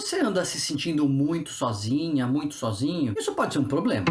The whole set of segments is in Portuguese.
você anda se sentindo muito sozinha, muito sozinho, isso pode ser um problema.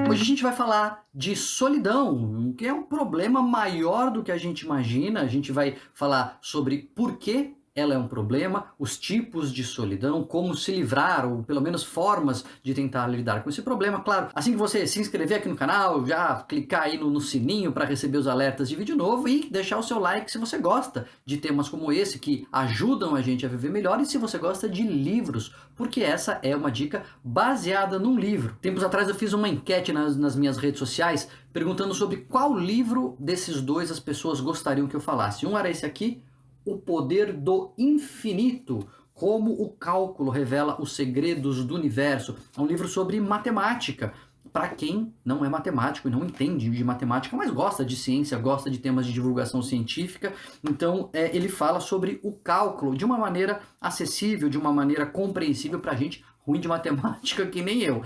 Hoje a gente vai falar de solidão, que é um problema maior do que a gente imagina. A gente vai falar sobre por que ela é um problema, os tipos de solidão, como se livrar, ou pelo menos formas de tentar lidar com esse problema. Claro, assim que você se inscrever aqui no canal, já clicar aí no sininho para receber os alertas de vídeo novo e deixar o seu like se você gosta de temas como esse, que ajudam a gente a viver melhor, e se você gosta de livros, porque essa é uma dica baseada num livro. Tempos atrás eu fiz uma enquete nas minhas redes sociais, perguntando sobre qual livro desses dois as pessoas gostariam que eu falasse. Um era esse aqui, O Poder do Infinito, como o cálculo revela os segredos do universo. É um livro sobre matemática, para quem não é matemático e não entende de matemática, mas gosta de ciência, gosta de temas de divulgação científica. Então ele fala sobre o cálculo de uma maneira acessível, de uma maneira compreensível para gente ruim de matemática que nem eu.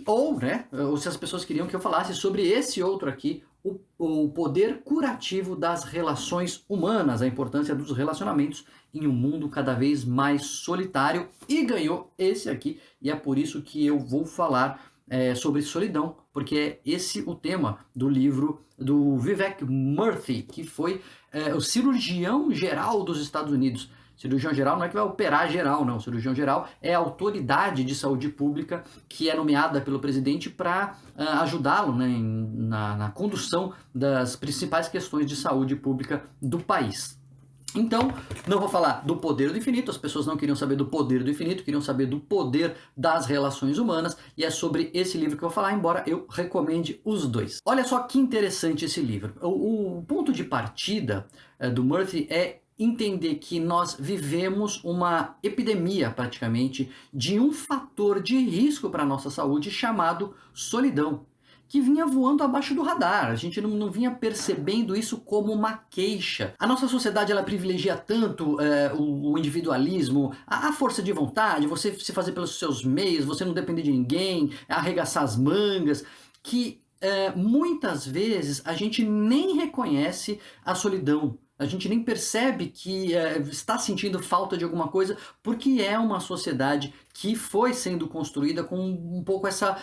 Ou se as pessoas queriam que eu falasse sobre esse outro aqui, o poder curativo das relações humanas, a importância dos relacionamentos em um mundo cada vez mais solitário, e ganhou esse aqui, e é por isso que eu vou falar sobre solidão, porque é esse o tema do livro do Vivek Murthy, que foi o cirurgião geral dos Estados Unidos. Cirurgião geral não é que vai operar geral, não. Cirurgião geral é a autoridade de saúde pública que é nomeada pelo presidente para ajudá-lo, né, na condução das principais questões de saúde pública do país. Então, não vou falar do poder do infinito, as pessoas não queriam saber do poder do infinito, queriam saber do poder das relações humanas, e é sobre esse livro que eu vou falar, embora eu recomende os dois. Olha só que interessante esse livro. O ponto de partida do Murthy é entender que nós vivemos uma epidemia, praticamente, de um fator de risco para a nossa saúde chamado solidão, que vinha voando abaixo do radar. A gente não vinha percebendo isso como uma queixa. A nossa sociedade, ela privilegia tanto o individualismo, a força de vontade, você se fazer pelos seus meios, você não depender de ninguém, arregaçar as mangas, que muitas vezes a gente nem reconhece a solidão. A gente nem percebe que está sentindo falta de alguma coisa, porque é uma sociedade que foi sendo construída com um pouco essa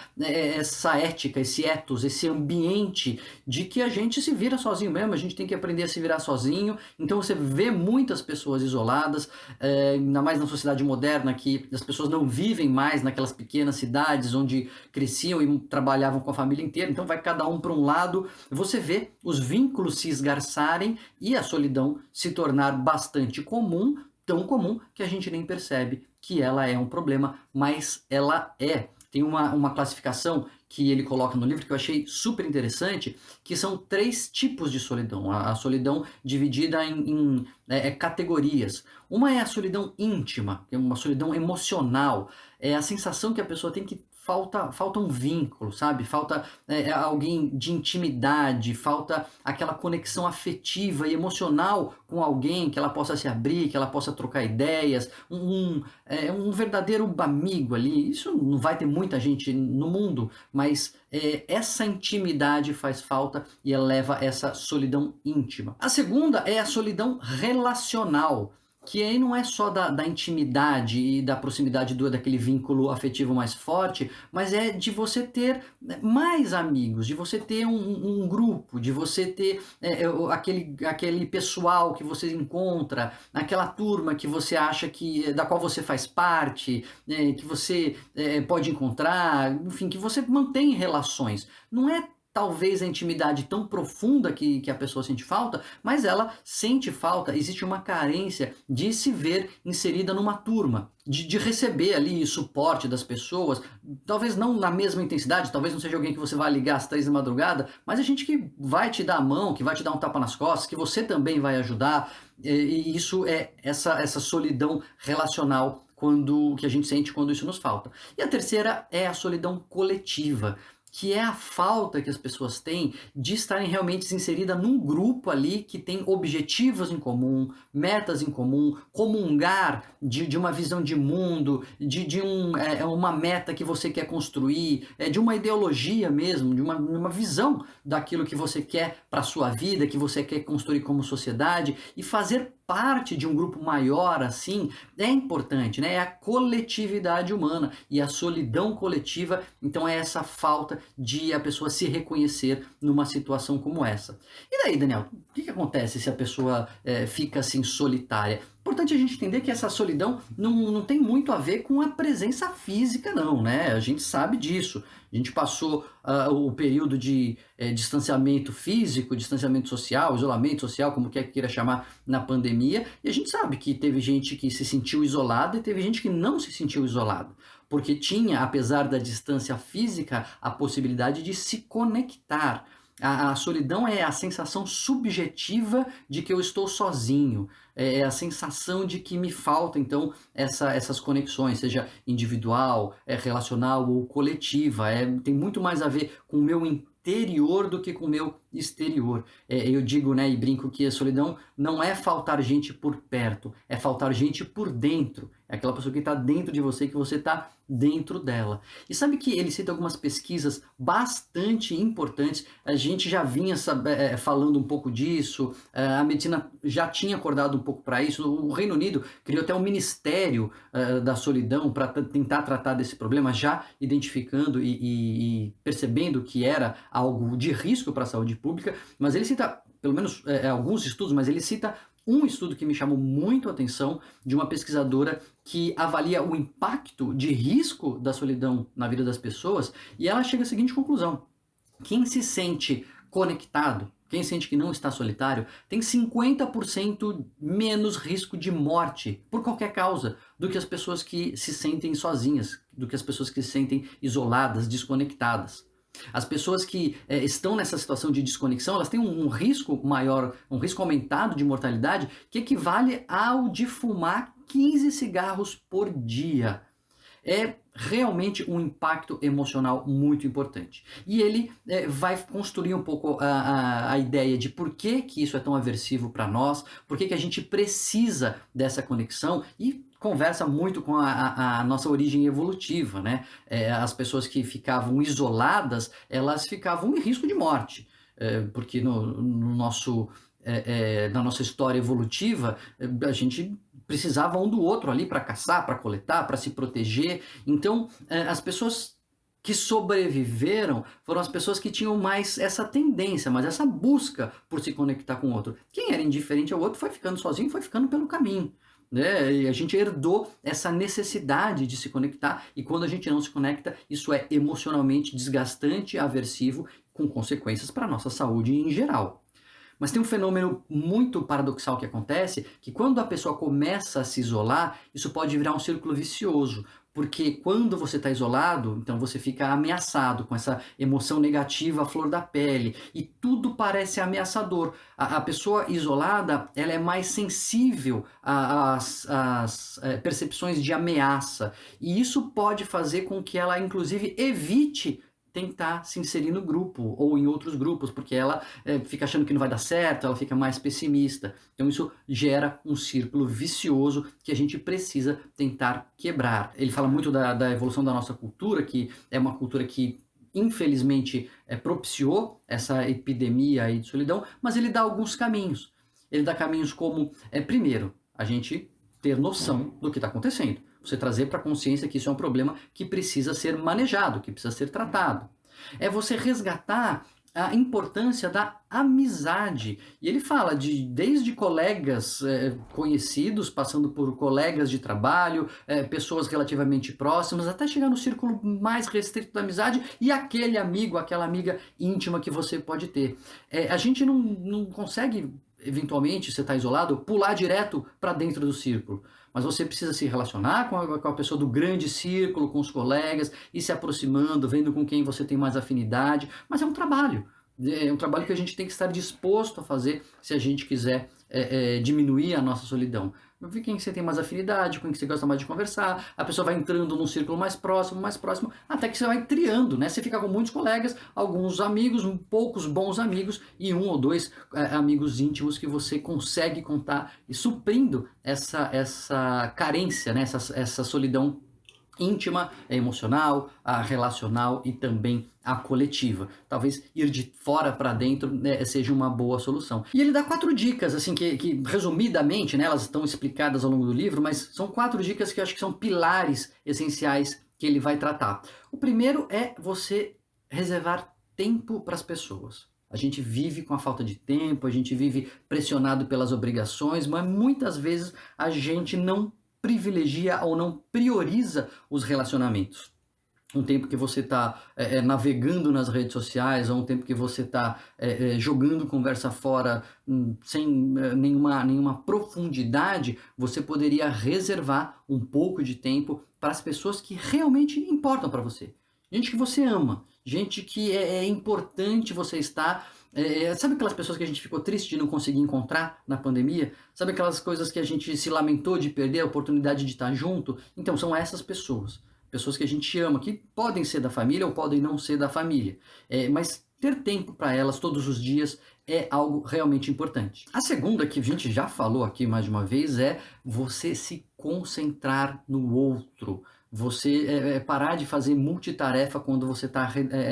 ética, esse ethos, esse ambiente de que a gente se vira sozinho mesmo, a gente tem que aprender a se virar sozinho. Então você vê muitas pessoas isoladas, ainda mais na sociedade moderna, que as pessoas não vivem mais naquelas pequenas cidades onde cresciam e trabalhavam com a família inteira, então vai cada um para um lado. Você vê os vínculos se esgarçarem e a solidão se tornar bastante comum, tão comum que a gente nem percebe que ela é um problema, mas ela é. Tem uma classificação que ele coloca no livro que eu achei super interessante, que são 3 tipos de solidão. A solidão dividida em categorias. Uma é a solidão íntima, que é uma solidão emocional. É a sensação que a pessoa tem que falta um vínculo, sabe? Falta alguém de intimidade, falta aquela conexão afetiva e emocional com alguém, que ela possa se abrir, que ela possa trocar ideias, um verdadeiro amigo ali. Isso não vai ter muita gente no mundo, mas essa intimidade faz falta e eleva essa solidão íntima. A segunda é a solidão relacional, que aí não é só da intimidade e da proximidade daquele vínculo afetivo mais forte, mas é de você ter mais amigos, de você ter um grupo, de você ter aquele pessoal que você encontra, aquela turma que você acha da qual você faz parte, que você pode encontrar, enfim, que você mantém relações. Não é talvez a intimidade tão profunda que a pessoa sente falta, mas ela sente falta, existe uma carência de se ver inserida numa turma, de receber ali suporte das pessoas, talvez não na mesma intensidade, talvez não seja alguém que você vai ligar às 3 da madrugada, mas a gente que vai te dar a mão, que vai te dar um tapa nas costas, que você também vai ajudar, e isso é essa solidão relacional que a gente sente quando isso nos falta. E a terceira é a solidão coletiva, que é a falta que as pessoas têm de estarem realmente inseridas num grupo ali que tem objetivos em comum, metas em comum, comungar de uma visão de mundo, uma meta que você quer construir, de uma ideologia mesmo, de uma visão daquilo que você quer para a sua vida, que você quer construir como sociedade, e fazer parte de um grupo maior assim é importante, né? É a coletividade humana e a solidão coletiva, então é essa falta de a pessoa se reconhecer numa situação como essa. E daí, Daniel, o que acontece se a pessoa fica assim solitária? Importante a gente entender que essa solidão não tem muito a ver com a presença física, não, né? A gente sabe disso. A gente passou o período de distanciamento físico, distanciamento social, isolamento social, como quer que queira chamar, na pandemia, e a gente sabe que teve gente que se sentiu isolada e teve gente que não se sentiu isolado, porque tinha, apesar da distância física, a possibilidade de se conectar. A solidão é a sensação subjetiva de que eu estou sozinho, é a sensação de que me falta, então, essas conexões, seja individual, relacional ou coletiva. Tem muito mais a ver com o meu interior do que com o meu exterior. Eu digo, né, e brinco que a solidão não é faltar gente por perto, é faltar gente por dentro. É aquela pessoa que está dentro de você, que você está dentro dela. E sabe que ele cita algumas pesquisas bastante importantes, a gente já vinha falando um pouco disso, a medicina já tinha acordado um pouco para isso, o Reino Unido criou até um ministério da solidão para tentar tratar desse problema, já identificando e percebendo que era algo de risco para a saúde pública, mas ele cita, pelo menos alguns estudos, mas ele cita um estudo que me chamou muito a atenção, de uma pesquisadora que avalia o impacto de risco da solidão na vida das pessoas, e ela chega à seguinte conclusão: quem se sente conectado, quem sente que não está solitário, tem 50% menos risco de morte por qualquer causa do que as pessoas que se sentem sozinhas, do que as pessoas que se sentem isoladas, desconectadas. As pessoas que estão nessa situação de desconexão, elas têm um risco maior, um risco aumentado de mortalidade, que equivale ao de fumar 15 cigarros por dia. É realmente um impacto emocional muito importante. E ele vai construir um pouco a ideia de por que isso é tão aversivo para nós, por que a gente precisa dessa conexão, e conversa muito com a nossa origem evolutiva, né? As pessoas que ficavam isoladas, elas ficavam em risco de morte, porque na nossa história evolutiva, a gente precisava um do outro ali para caçar, para coletar, para se proteger. Então, as pessoas que sobreviveram foram as pessoas que tinham mais essa tendência, mais essa busca por se conectar com o outro. Quem era indiferente ao outro foi ficando sozinho, foi ficando pelo caminho. E a gente herdou essa necessidade de se conectar, e quando a gente não se conecta, isso é emocionalmente desgastante, aversivo, com consequências para a nossa saúde em geral. Mas tem um fenômeno muito paradoxal que acontece, que quando a pessoa começa a se isolar, isso pode virar um círculo vicioso, porque quando você está isolado, então você fica ameaçado com essa emoção negativa à flor da pele, e tudo parece ameaçador. A pessoa isolada, ela é mais sensível às percepções de ameaça, e isso pode fazer com que ela, inclusive, evite tentar se inserir no grupo ou em outros grupos, porque ela fica achando que não vai dar certo, ela fica mais pessimista. Então isso gera um círculo vicioso que a gente precisa tentar quebrar. Ele fala muito da evolução da nossa cultura, que é uma cultura que infelizmente propiciou essa epidemia aí de solidão, mas ele dá alguns caminhos. Ele dá caminhos como, primeiro, a gente ter noção do que está acontecendo. Você trazer para a consciência que isso é um problema que precisa ser manejado, que precisa ser tratado. É você resgatar a importância da amizade. E ele fala desde colegas conhecidos, passando por colegas de trabalho, pessoas relativamente próximas, até chegar no círculo mais restrito da amizade e aquele amigo, aquela amiga íntima que você pode ter. A gente não consegue, eventualmente, você está isolado, pular direto para dentro do círculo. Mas você precisa se relacionar com a pessoa do grande círculo, com os colegas, e se aproximando, vendo com quem você tem mais afinidade. Mas é um trabalho que a gente tem que estar disposto a fazer se a gente quiser diminuir a nossa solidão. Vê quem você tem mais afinidade, com quem você gosta mais de conversar, a pessoa vai entrando num círculo mais próximo, até que você vai triando, né? Você fica com muitos colegas, alguns amigos, poucos bons amigos e um ou dois amigos íntimos que você consegue contar e suprindo essa carência, né? Essa solidão íntima, emocional, a relacional e também a coletiva. Talvez ir de fora para dentro, né, seja uma boa solução. E ele dá 4 dicas, assim, que resumidamente, né, elas estão explicadas ao longo do livro, mas são 4 dicas que eu acho que são pilares essenciais que ele vai tratar. O primeiro é você reservar tempo para as pessoas. A gente vive com a falta de tempo, a gente vive pressionado pelas obrigações, mas muitas vezes a gente não privilegia ou não prioriza os relacionamentos. Um tempo que você está navegando nas redes sociais, ou um tempo que você está jogando conversa fora sem nenhuma profundidade, você poderia reservar um pouco de tempo para as pessoas que realmente importam para você. Gente que você ama, gente que é importante você estar. Sabe aquelas pessoas que a gente ficou triste de não conseguir encontrar na pandemia? Sabe aquelas coisas que a gente se lamentou de perder a oportunidade de estar junto? Então, são essas pessoas. Pessoas que a gente ama, que podem ser da família ou podem não ser da família. Mas ter tempo para elas todos os dias é algo realmente importante. A segunda, que a gente já falou aqui mais de uma vez, é você se concentrar no outro. Você parar de fazer multitarefa quando você está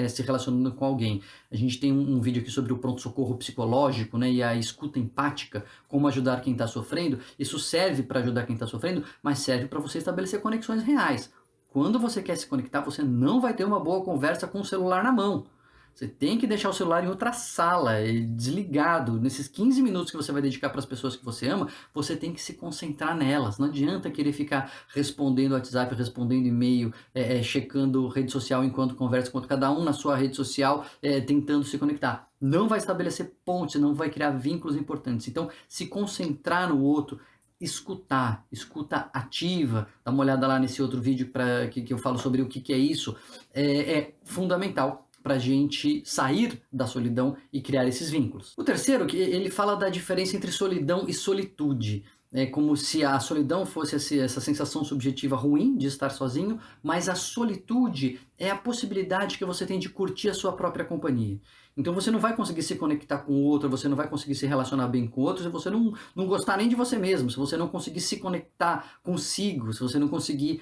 se relacionando com alguém. A gente tem um vídeo aqui sobre o pronto-socorro psicológico, né, e a escuta empática, como ajudar quem está sofrendo. Isso serve para ajudar quem está sofrendo, mas serve para você estabelecer conexões reais. Quando você quer se conectar, você não vai ter uma boa conversa com o celular na mão. Você tem que deixar o celular em outra sala, desligado. Nesses 15 minutos que você vai dedicar para as pessoas que você ama, você tem que se concentrar nelas. Não adianta querer ficar respondendo WhatsApp, respondendo e-mail, checando rede social enquanto conversa, enquanto cada um na sua rede social tentando se conectar. Não vai estabelecer pontes, não vai criar vínculos importantes. Então, se concentrar no outro, escuta ativa, dá uma olhada lá nesse outro vídeo que eu falo sobre o que é isso, é fundamental para a gente sair da solidão e criar esses vínculos. O terceiro, que ele fala da diferença entre solidão e solitude. É como se a solidão fosse essa sensação subjetiva ruim de estar sozinho, mas a solitude é a possibilidade que você tem de curtir a sua própria companhia. Então você não vai conseguir se conectar com o outro, você não vai conseguir se relacionar bem com o outro se você não gostar nem de você mesmo, se você não conseguir se conectar consigo, se você não conseguir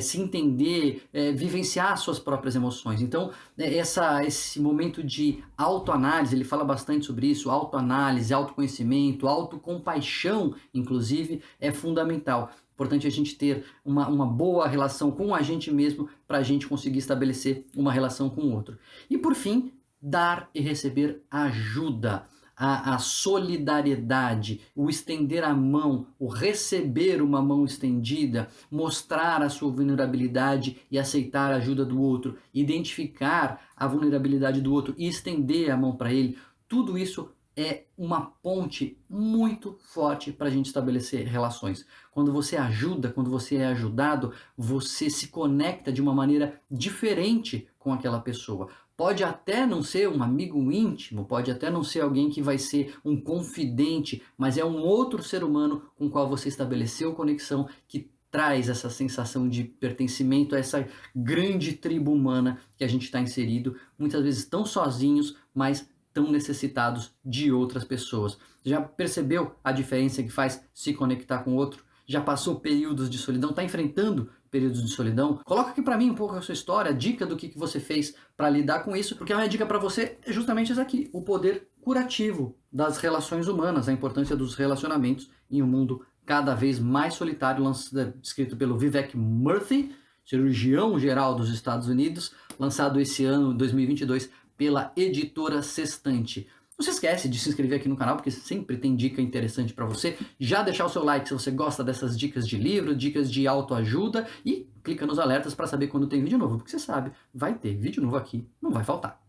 se entender, vivenciar suas próprias emoções. Então esse momento de autoanálise, ele fala bastante sobre isso, autoanálise, autoconhecimento, autocompaixão, inclusive, é fundamental. Importante a gente ter uma boa relação com a gente mesmo para a gente conseguir estabelecer uma relação com o outro. E por fim, dar e receber ajuda, a solidariedade, o estender a mão, o receber uma mão estendida, mostrar a sua vulnerabilidade e aceitar a ajuda do outro, identificar a vulnerabilidade do outro e estender a mão para ele, tudo isso é uma ponte muito forte para a gente estabelecer relações. Quando você ajuda, quando você é ajudado, você se conecta de uma maneira diferente com aquela pessoa. Pode até não ser um amigo íntimo, pode até não ser alguém que vai ser um confidente, mas é um outro ser humano com o qual você estabeleceu conexão, que traz essa sensação de pertencimento a essa grande tribo humana que a gente está inserido, muitas vezes tão sozinhos, mas tão necessitados de outras pessoas. Já percebeu a diferença que faz se conectar com o outro? Já passou períodos de solidão? Está enfrentando períodos de solidão? Coloca aqui para mim um pouco a sua história, a dica do que você fez para lidar com isso, porque a minha dica para você é justamente essa aqui, o poder curativo das relações humanas, a importância dos relacionamentos em um mundo cada vez mais solitário, escrito pelo Vivek Murthy, cirurgião geral dos Estados Unidos, lançado esse ano, 2022, pela editora Sextante. Não se esquece de se inscrever aqui no canal, porque sempre tem dica interessante para você. Já deixar o seu like se você gosta dessas dicas de livro, dicas de autoajuda, e clica nos alertas para saber quando tem vídeo novo, porque você sabe, vai ter vídeo novo aqui, não vai faltar.